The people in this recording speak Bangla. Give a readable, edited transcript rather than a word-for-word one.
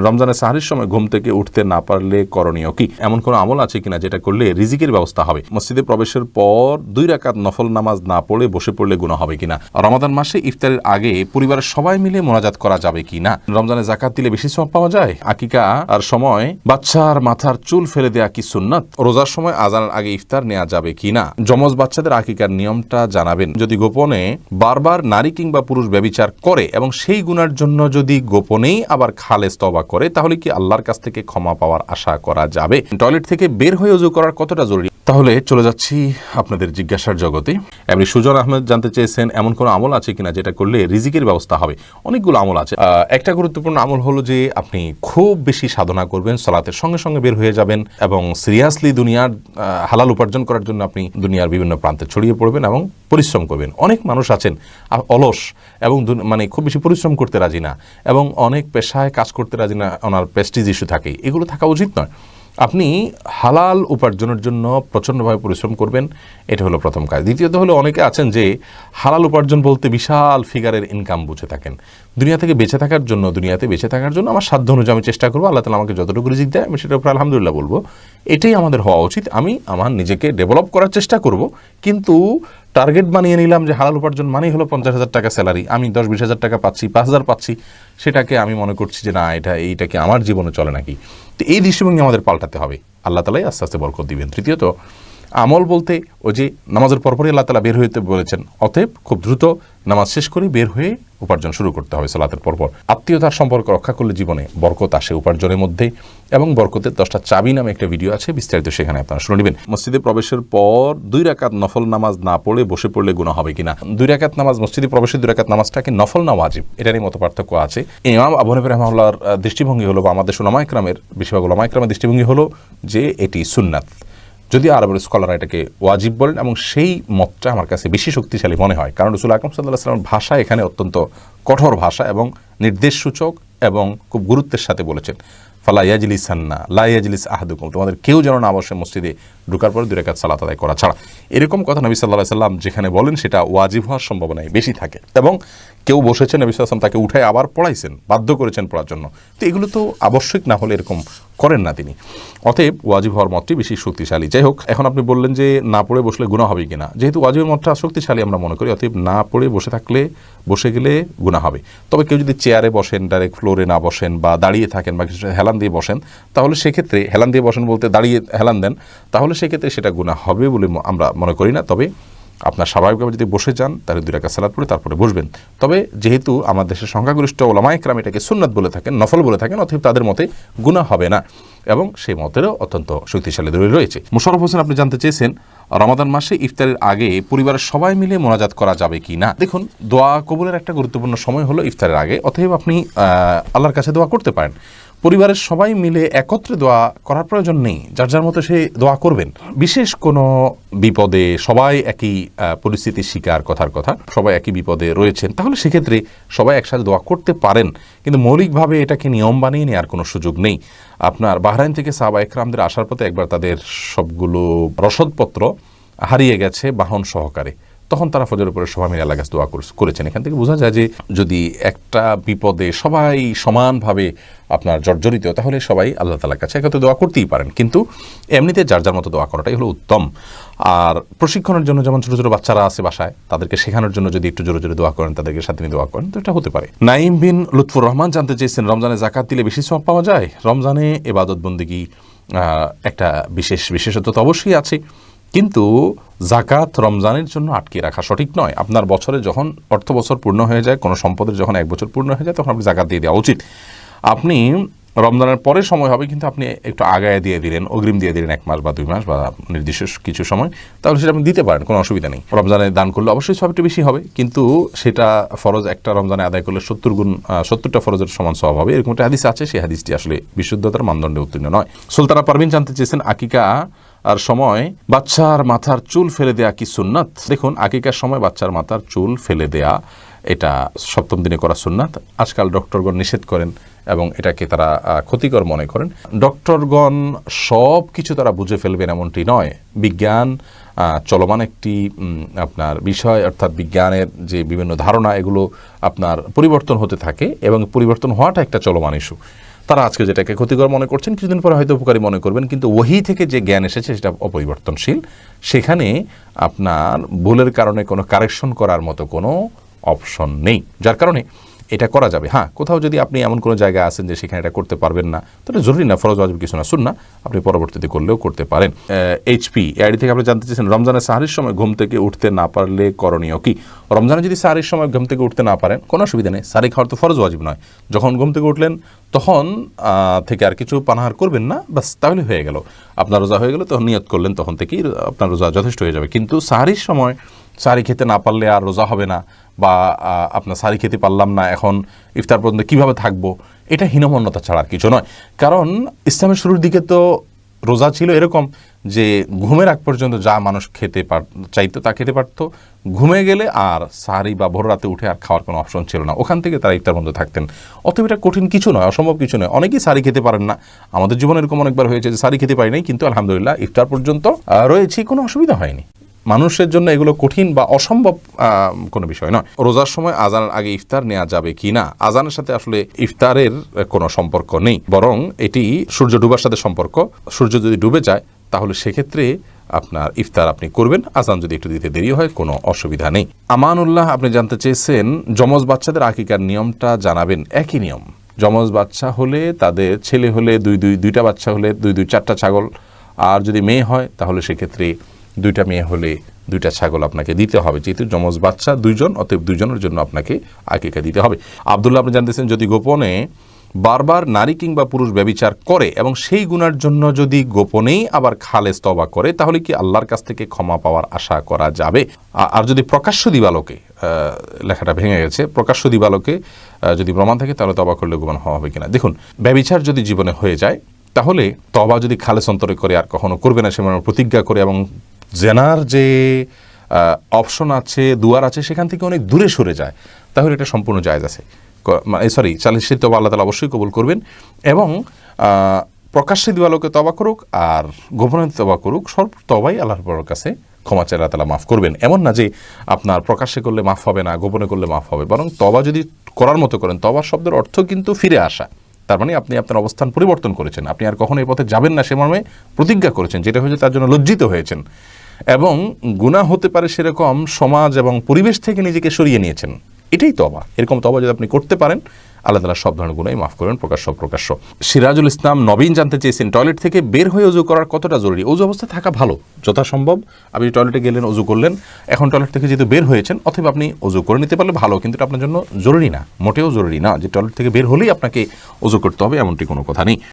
রমজানের সাহরির সময় ঘুম থেকে উঠতে না পারলে করণীয় কি? এমন কোনো আমল আছে কিনা যেটা করলে রিজিকের ব্যবস্থা হবে? মসজিদে প্রবেশের পর 2 রাকাত নফল নামাজ না পড়ে বসে পড়লে গুনাহ হবে কিনা? রমাদান মাসে ইফতারের আগে পরিবারের সবাই মিলে মোনাজাত করা যাবে কিনা? রমজানে যাকাত দিলে বেশি সওয়াব পাওয়া যায়? আকিকা আর সময় বাচ্চার মাথার চুল ফেলে দেয়া কি সুন্নাত? রোজার সময় আজানের আগে ইফতার নেওয়া যাবে কিনা? যমজ বাচ্চাদের আকিকার নিয়মটা জানাবেন। যদি গোপনে বারবার নারী কিংবা পুরুষ ব্যভিচার করে এবং সেই গুনার জন্য যদি গোপনেই আবার খালেস তওবা করে, তাহলে কি আল্লাহর কাছ থেকে ক্ষমা পাওয়ার আশা করা যাবে? টয়লেট থেকে বের হয়ে ওযু করার কতটা জরুরি? তাহলে চলে যাচ্ছি আপনাদের জিজ্ঞাসার জগতে। এমনি সুজন আহমেদ জানতে চেয়েছেন এমন কোনো আমল আছে কিনা যেটা করলে রিজিকের ব্যবস্থা হবে? অনেকগুলো আমল আছে। একটা গুরুত্বপূর্ণ আমল হলো যে আপনি খুব বেশি সাধনা করবেন, সালাতের সঙ্গে সঙ্গে বের হয়ে যাবেন এবং সিরিয়াসলি দুনিয়ার হালাল উপার্জন করার জন্য আপনি দুনিয়ার বিভিন্ন প্রান্তে ছড়িয়ে পড়বেন এবং পরিশ্রম করবেন। অনেক মানুষ আছেন অলস এবং মানে খুব বেশি পরিশ্রম করতে রাজি না এবং অনেক পেশায় কাজ করতে রাজি না, ওনার প্রেস্টিজ ইস্যু থাকে। এগুলো থাকা উচিত নয়। আপনি হালাল উপার্জনের জন্য প্রচণ্ডভাবে পরিশ্রম করবেন, এটা হলো প্রথম কাজ। দ্বিতীয়ত হলো অনেকে আছেন যে হালাল উপার্জন বলতে বিশাল ফিগারের ইনকাম বুঝে থাকেন। দুনিয়াতে বেঁচে থাকার জন্য আমার সাধ্য অনুযায়ী আমি চেষ্টা করবো, আল্লাহ তাআলা আমাকে যতটুকু রিজিক দেয় আমি সেটার উপর আলহামদুলিল্লাহ বলবো। এটাই আমাদের হওয়া উচিত। আমি আমার নিজেকে ডেভেলপ করার চেষ্টা করব, কিন্তু টার্গেট বানিয়ে নিলাম যে হালাল উপার্জন মানেই হলো 50,000 টাকা স্যালারি, আমি 10-20,000 টাকা পাচ্ছি, 5,000 পাচ্ছি, সেটাকে আমি মনে করছি যে না এইটাকে আমার জীবনে চলে নাকি। তো এই দৃষ্টিভঙ্গি আমাদের পাল্টাতে হবে, আল্লাহ তাআলাই আস্তে আস্তে বরকত দিবেন। তৃতীয়ত আমল বলতে ওই যে নামাজের পরপরই আল্লাহ তাআলা বের হইতে বলেছেন, অতএব খুব দ্রুত নামাজ শেষ করে বের হয়ে উপার্জন শুরু করতে হবে সালাতের পরপর। আত্মীয়তার সম্পর্ক রক্ষা করলে জীবনে বরকত আসে উপার্জনের মধ্যে, এবং বরকতের 10টা চাবি নামে একটা ভিডিও আছে, বিস্তারিত সেখানে আপনারা শুনে নেবেন। মসজিদে প্রবেশের পর 2 রাকাত নফল নামাজ না পড়ে বসে পড়লে গুনাহ হবে কিনা? 2 রাকাত নামাজ, মসজিদে প্রবেশের 2 রাকাত নামাজটাকে নফল না ওয়াজিব, এটা নিয়ে মত পার্থক্য আছে। ইমাম আবু হানিফা রাহিমাহুল্লাহর দৃষ্টিভঙ্গি হলো, বা আমাদের উলামা ইকরামের বেশিরভাগ উলামা ইকরামের দৃষ্টিভঙ্গি হলো যে এটি সুন্নাত, যদি আরবের স্কলাররা এটাকে ওয়াজিব বলেন, এবং সেই মতটা আমার কাছে বেশি শক্তিশালী মনে হয়। কারণ রাসূল আকরাম সাল্লাল্লাহু আলাইহি ওয়াসাল্লামের ভাষা এখানে অত্যন্ত কঠোর ভাষা এবং নির্দেশসূচক এবং খুব গুরুত্বের সাথে বলেছেন, ফালা ইয়াজলিসান্না লা ইয়াজলিস আহাদুকুম, তোমাদের কেউ যেন না বসে মসজিদে ঢোকার পরে 2 রাকাত সালাত আদায় করা ছাড়া। এরকম কথা নবী সাল্লাল্লাহু আলাইহি ওয়াসাল্লাম যেখানে বলেন সেটা ওয়াজিব হওয়ার সম্ভাবনাই বেশি থাকে, এবং কেউ বসেছেন নবী সাল্লাল্লাহু আলাইহি ওয়াসাল্লাম তাকে উঠায় আবার পড়াইছেন, বাধ্য করেছেন পড়ার জন্য। তো এগুলো তো আবশ্যক না হলে এরকম করেন না তিনি। অতএব ওয়াজিব হওয়ার মতটি বেশি শক্তিশালী। যাই হোক, এখন আপনি বললেন যে না পড়ে বসলে গুনাহ হবে কিনা। যেহেতু ওয়াজিবের মতটা শক্তিশালী আমরা মনে করি, অতএব না পড়ে বসে গেলে গুনাহ হবে। তবে কেউ যদি চেয়ারে বসেন, ডাইরেক্ট ফ্লোরে না বসেন, বা দাঁড়িয়ে থাকেন, বা কিছু হেলান দিয়ে বসেন, তাহলে সেক্ষেত্রে হেলান দিয়ে বসেন বলতে দাঁড়িয়ে হেলান দেন, তাহলে সেক্ষেত্রে সেটা গুনাহ হবে বলে আমরা মনে করি না। তবে আপনার স্বাভাবিকভাবে যদি বসে যান তাহলে 2 রাকাত সালাত পড়ে তারপরে বসবেন। তবে যেহেতু আমাদের দেশের সংখ্যাগরিষ্ঠ উলামা ইকরাম এটাকে সুন্নাত বলে থাকেন, নফল বলে থাকেন, অতএব তাদের মতে গুনাহ হবে না, এবং সেই মতেরও অত্যন্ত শক্তিশালী দলিল রয়েছে। মোশাররফ হোসেন আপনি জানতে চেয়েছেন রমাদান মাসে ইফতারের আগে পরিবারের সবাই মিলে মোনাজাত করা যাবে কি না। দেখুন, দোয়া কবুলের একটা গুরুত্বপূর্ণ সময় হলো ইফতারের আগে, অতএব আপনি আল্লাহর কাছে দোয়া করতে পারেন। পরিবারের সবাই মিলে একত্রে দোয়া করার প্রয়োজন নেই, যার যার মতো সে দোয়া করবেন। বিশেষ কোনো বিপদে সবাই একই পরিস্থিতির শিকার, কথার কথা সবাই একই বিপদে রয়েছেন, তাহলে সেক্ষেত্রে সবাই একসাথে দোয়া করতে পারেন, কিন্তু মৌলিকভাবে এটাকে নিয়ম বানিয়ে নেওয়ার কোনো সুযোগ নেই। আপনার বাহরাইন থেকে সাহাবা ইকরামদের আসার পথে একবার তাদের সবগুলো রসদপত্র হারিয়ে গেছে বাহন সহকারে, তখন তারা ফজরের পরে সবাই মিলে আল্লাহর কাছে দোয়া করেছেন। এখান থেকে বোঝা যায় যে যদি একটা বিপদে সবাই সমানভাবে আপনার জর্জরিত, তাহলে সবাই আল্লাহ তাআলার কাছে একত্রে দোয়া করতেই পারেন, কিন্তু এমনিতে যার যার মতো দোয়া করাটাই হলো উত্তম। আর প্রশিক্ষণের জন্য যেমন ছোটো ছোটো বাচ্চারা আছে বাসায়, তাদেরকে শেখানোর জন্য যদি একটু জোরে জোরে দোয়া করেন, তাদেরকে সাথে নিয়ে দোয়া করেন, তো এটা হতে পারে। নাইম বিন লুৎফুর রহমান জানতে চেয়েছেন রমজানে যাকাত দিলে বেশি সওয়াব পাওয়া যায়? রমজানে ইবাদত বন্দেগী একটা বিশেষত্ব তো অবশ্যই আছে, কিন্তু যাকাত রমজানের জন্য আটকে রাখা সঠিক নয়। আপনার বছরে যখন অর্থ বছর পূর্ণ হয়ে যায়, কোনো সম্পদের যখন 1 বছর পূর্ণ হয়ে যায়, তখন আপনি যাকাত দিয়ে দেওয়া উচিত। আপনি রমজানের পরে সময় হবে, কিন্তু আপনি একটু আগায় দিয়ে দিলেন, অগ্রিম দিয়ে দিলেন 1 মাস বা 2 মাস বা নির্দিষ্ট কিছু সময়, তাহলে সেটা আপনি দিতে পারেন, কোনো অসুবিধা নেই। রমজানে দান করলে অবশ্যই সবটা বেশি হবে, কিন্তু সেটা ফরজ একটা রমজানে আদায় করলে 70টা ফরজের সমান সওয়াব হবে, এরকম একটা হাদিস আছে। সেই হাদিসটি আসলে বিশুদ্ধতার মানদণ্ডে উত্তীর্ণ নয়। সুলতানা পারভিন জানতে চেয়েছেন আকিকা আর সময় বাচ্চার মাথার চুল ফেলে দেয়া কি সুন্নাত? দেখুন, আকিকার সময় বাচ্চার মাথার চুল ফেলে দেয়া এটা 7ম দিনে করা সুন্নাত। আজকাল ডক্টরগণ নিষেধ করেন এবং এটাকে তারা ক্ষতিকর মনে করেন। ডক্টরগণ সব কিছু তারা বুঝে ফেলবেন এমনটি নয়। বিজ্ঞান চলমান একটি আপনার বিষয়, অর্থাৎ বিজ্ঞানের যে বিভিন্ন ধারণা, এগুলো আপনার পরিবর্তন হতে থাকে এবং পরিবর্তন হওয়াটা একটা চলমান ইস্যু। তারা আজকে যেটাকে ক্ষতিকর মনে করছেন কিছুদিন পরে হয়তো উপকারী মনে করবেন, কিন্তু ওহী থেকে যে জ্ঞান এসেছে সেটা অপরিবর্তনশীল। সেখানে আপনার ভুলের কারণে কোনো কারেকশন করার মতো কোনো অপশন নেই, যার কারণে এটা করা যাবে। হ্যাঁ, কোথাও যদি আপনি এমন কোনো জায়গায় আছেন যে সেখানে এটা করতে পারবেন না, তাহলে জরুরি না, ফরজ ওয়াজিব কিছু না, সুন্নাহ, আপনি পরবর্তীতে করলেও করতে পারেন। এইচপি এআইডি থেকে আপনি জানতে চেয়েছেন রমজানের সাহরির সময় ঘুম থেকে উঠতে না পারলে করণীয় কি? রমজানে যদি সাহরির সময় ঘুম থেকে উঠতে না পারেন কোনো অসুবিধা নেই, সাহরি খাওয়ার তো ফরজ ওয়াজিব নয়। যখন ঘুম থেকে উঠলেন তখন থেকে আর কিছু পানাহার করবেন না, বাস, তাহলে হয়ে গেল, আপনার রোজা হয়ে গেল। তখন নিয়ত করলেন, তখন থেকেই আপনার রোজা যথেষ্ট হয়ে যাবে। কিন্তু সাহরির সময় সাহরি খেতে না পারলে আর রোজা হবে না, বা আপনার সাহরি খেতে পারলাম না, এখন ইফতার পর্যন্ত কীভাবে থাকবো, এটা হীনমন্যতা ছাড়া আর কিছু নয়। কারণ ইসলামের শুরুর দিকে তো রোজা ছিল এরকম যে ঘুমের আগ পর্যন্ত যা মানুষ খেতে চাইতো তা খেতে পারতো, ঘুমে গেলে আর সাহরি বা ভোর রাতে উঠে আর খাওয়ার কোনো অপশন ছিল না, ওখান থেকে তারা ইফতার পর্যন্ত থাকতেন। অতএব এটা কঠিন কিছু নয়, অসম্ভব কিছু নয়। অনেকেই সাহরি খেতে পারেন না, আমাদের জীবনে এরকম অনেকবার হয়েছে যে সাহরি খেতে পারি নাই, কিন্তু আলহামদুলিল্লাহ ইফতার পর্যন্ত রয়েছি, কোনো অসুবিধা হয়নি। মানুষের জন্য এগুলো কঠিন বা অসম্ভব কোনো বিষয় নয়। রোজার সময় আজানের আগে ইফতার নেওয়া যাবে কি না? আজানের সাথে আসলে ইফতারের কোনো সম্পর্ক নেই, বরং এটি সূর্য ডুবার সাথে সম্পর্ক। সূর্য যদি ডুবে যায় তাহলে সেক্ষেত্রে আপনার ইফতার আপনি করবেন, আজান যদি একটু দিতে দেরি হয় কোনো অসুবিধা নেই। আমানুল্লাহ আপনি জানতে চেয়েছেন যমজ বাচ্চাদের আকিকার নিয়মটা জানাবেন। একই নিয়ম, যমজ বাচ্চা হলে তাদের ছেলে হলে দুইটা বাচ্চা হলে দুই চারটা ছাগল, আর যদি মেয়ে হয় তাহলে সেক্ষেত্রে দুইটা মেয়ে হলে দুইটা ছাগল আপনাকে দিতে হবে, যেহেতু যমজ বাচ্চা দুইজন, অতএব দুইজনের জন্য আপনাকে আকিকা দিতে হবে। আব্দুল্লাহ আপনি জানতেছেন যদি গোপনে বারবার নারী কিংবা পুরুষ ব্যভিচার করে এবং সেই গুনার জন্য যদি গোপনেই আবার খালেস তওবা করে তাহলে কি আল্লাহর কাছ থেকে ক্ষমা পাওয়ার আশা করা যাবে? আর যদি প্রকাশ্য দিবালোকে, লেখাটা ভেঙে গেছে, প্রকাশ্য দিবালোকে যদি প্রমাণ থাকে তাহলে তওবা করলে গুনাহ হবে কিনা। দেখুন, ব্যভিচার যদি জীবনে হয়ে যায় তাহলে তওবা যদি খালেস অন্তরে করে আর কখনো করবে না সে প্রতিজ্ঞা করে, এবং জেনার যে অপশন আছে, দুয়ার আছে, সেখান থেকে অনেক দূরে সরে যায়, তাহলে এটা সম্পূর্ণ জায়েজ আছে। সালিসের তওবা আল্লাহ তাআলা অবশ্যই কবুল করবেন, এবং প্রকাশ্যে দিবালোকে তওবা করুক আর গোপনে তওবা করুক, সব তওবাই আল্লাহর কাছে ক্ষমা চাইলে আল্লাহ তাআলা মাফ করবেন। এমন না যে আপনার প্রকাশ্যে করলে মাফ হবে না, গোপনে করলে মাফ হবে, বরং তওবা যদি করার মতো করেন, তওবা শব্দের অর্থ কিন্তু ফিরে আসা, তার মানে আপনি আপনার অবস্থান পরিবর্তন করেছেন, আপনি আর কখনো এই পথে যাবেন না সে মর্মে প্রতিজ্ঞা করেছেন, যেটা হয়েছে তার জন্য লজ্জিত হয়েছেন, এবং গুনাহ হতে পারে সেরকম সমাজ এবং পরিবেশ থেকে নিজেকে সরিয়ে নিয়েছেন, এটাই তওবা। এরকম তওবা যদি আপনি করতে পারেন আল্লাহ তাআলা সব ধরনের গুনাহই মাফ করবেন, প্রকাশ্য। সিরাজুল ইসলাম নবীন জানতে চেয়েছেন টয়লেট থেকে বের হয়ে ওযু করার কতটা জরুরি? ওযু অবস্থায় থাকা ভালো, যথাসম্ভব আপনি টয়লেটে গেলেন, ওযু করলেন, এখন টয়লেট থেকে যেহেতু বের হয়েছেন অথবা আপনি ওযু করে নিতে পারলে ভালো, কিন্তু এটা আপনার জন্য জরুরি না, মোটেও জরুরি না যে টয়লেট থেকে বের হলেই আপনাকে ওযু করতে হবে, এমনটি কোনো কথা নেই।